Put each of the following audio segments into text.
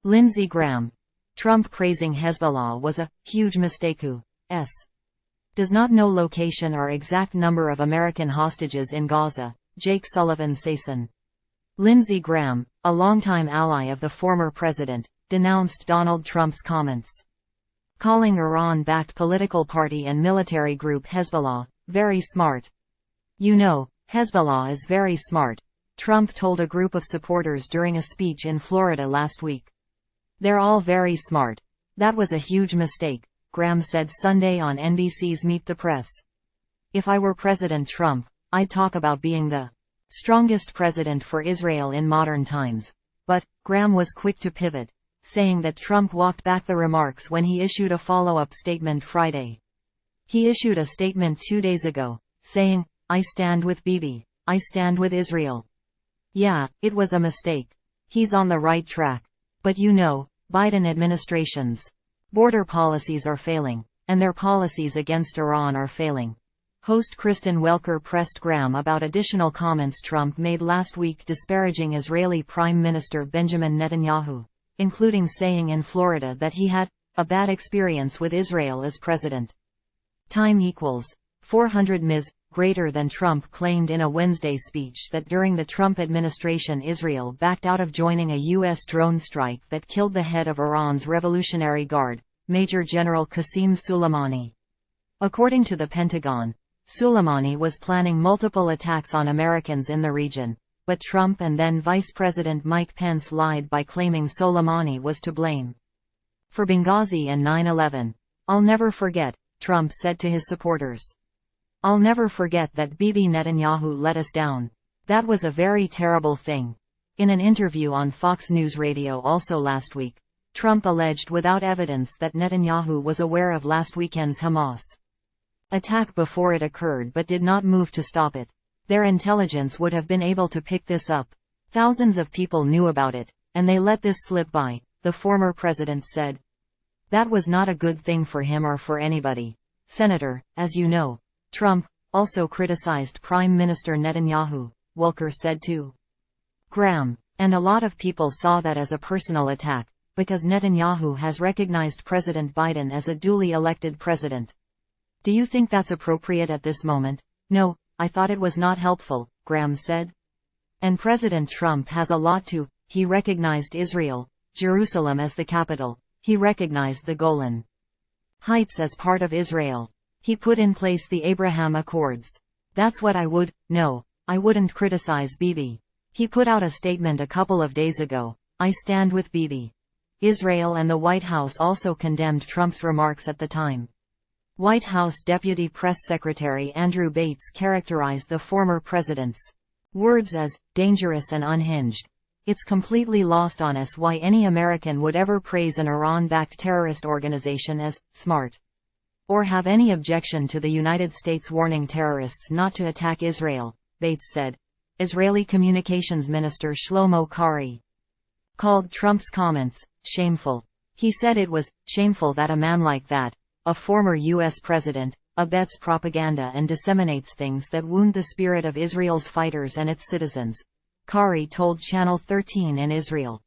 Lindsay Graham. Trump praising Hezbollah was a huge mistake. U.S. does not know location or exact number of American hostages in Gaza, Jake Sullivan says. Lindsay Graham, a longtime ally of the former president, denounced Donald Trump's comments, calling Iran-backed political party and military group Hezbollah very smart. "You know, Hezbollah is very smart," Trump told a group of supporters during a speech in Florida last week. "They're all very smart. That was a huge mistake," Graham said Sunday on NBC's Meet the Press. "If I were President Trump, I'd talk about being the strongest president for Israel in modern times." But Graham was quick to pivot, saying that Trump walked back the remarks when he issued a follow-up statement Friday. He issued a statement 2 days ago, saying, "I stand with Bibi. I stand with Israel. Yeah, it was a mistake. He's on the right track. But you know, Biden administration's border policies are failing, and their policies against Iran are failing." Host Kristen Welker pressed Graham about additional comments Trump made last week disparaging Israeli Prime Minister Benjamin Netanyahu, including saying in Florida that he had a bad experience with Israel as president. Time equals 400 ms. Greater than Trump claimed in a Wednesday speech that during the Trump administration Israel backed out of joining a U.S. drone strike that killed the head of Iran's Revolutionary Guard, Major General Qasem Soleimani. According to the Pentagon, Soleimani was planning multiple attacks on Americans in the region, but Trump and then Vice President Mike Pence lied by claiming Soleimani was to blame for Benghazi and 9/11. "I'll never forget," Trump said to his supporters. "I'll never forget that Bibi Netanyahu let us down. That was a very terrible thing." In an interview on Fox News Radio also last week, Trump alleged without evidence that Netanyahu was aware of last weekend's Hamas attack before it occurred but did not move to stop it. "Their intelligence would have been able to pick this up. Thousands of people knew about it, and they let this slip by," the former president said. "That was not a good thing for him or for anybody." Senator, as you know, Trump also criticized Prime Minister Netanyahu, Welker said to Graham, "and a lot of people saw that as a personal attack, because Netanyahu has recognized President Biden as a duly elected president. Do you think that's appropriate at this moment?" "No, I thought it was not helpful," Graham said. "And President Trump has a lot to. He recognized Israel, Jerusalem as the capital. He recognized the Golan Heights as part of Israel. He put in place the Abraham Accords. That's what I would. No, I wouldn't criticize Bibi. He put out a statement a couple of days ago, 'I stand with Bibi.'" Israel and the White House also condemned Trump's remarks at the time. White House Deputy Press Secretary Andrew Bates characterized the former president's words as dangerous and unhinged. "It's completely lost on us why any American would ever praise an Iran-backed terrorist organization as smart, or have any objection to the United States warning terrorists not to attack Israel," Bates said. Israeli Communications Minister Shlomo Karhi called Trump's comments shameful. He said it was shameful that a man like that, a former U.S. president, abets propaganda and disseminates things that wound the spirit of Israel's fighters and its citizens, Karhi told Channel 13 in Israel.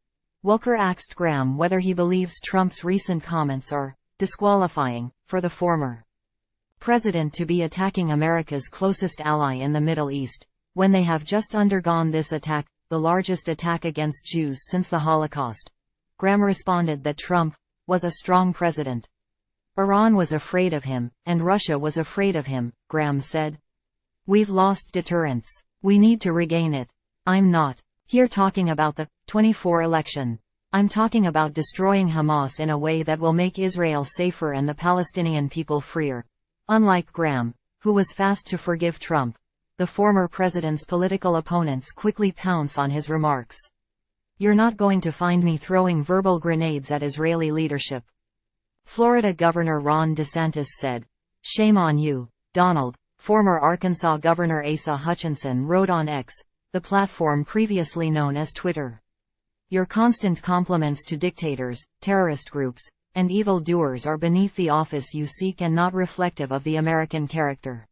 Welker asked Graham whether he believes Trump's recent comments are disqualifying for the former president to be attacking America's closest ally in the Middle East, when they have just undergone this attack, the largest attack against Jews since the Holocaust. Graham responded that Trump was a strong president. "Iran was afraid of him, and Russia was afraid of him," Graham said. "We've lost deterrence. We need to regain it. I'm not here talking about the 24 election. I'm talking about destroying Hamas in a way that will make Israel safer and the Palestinian people freer." Unlike Graham, who was fast to forgive Trump, the former president's political opponents quickly pounce on his remarks. "You're not going to find me throwing verbal grenades at Israeli leadership." Florida Governor Ron DeSantis said, "Shame on you, Donald." Former Arkansas Governor Asa Hutchinson wrote on X, the platform previously known as Twitter, "Your constant compliments to dictators, terrorist groups, and evil doers are beneath the office you seek and not reflective of the American character."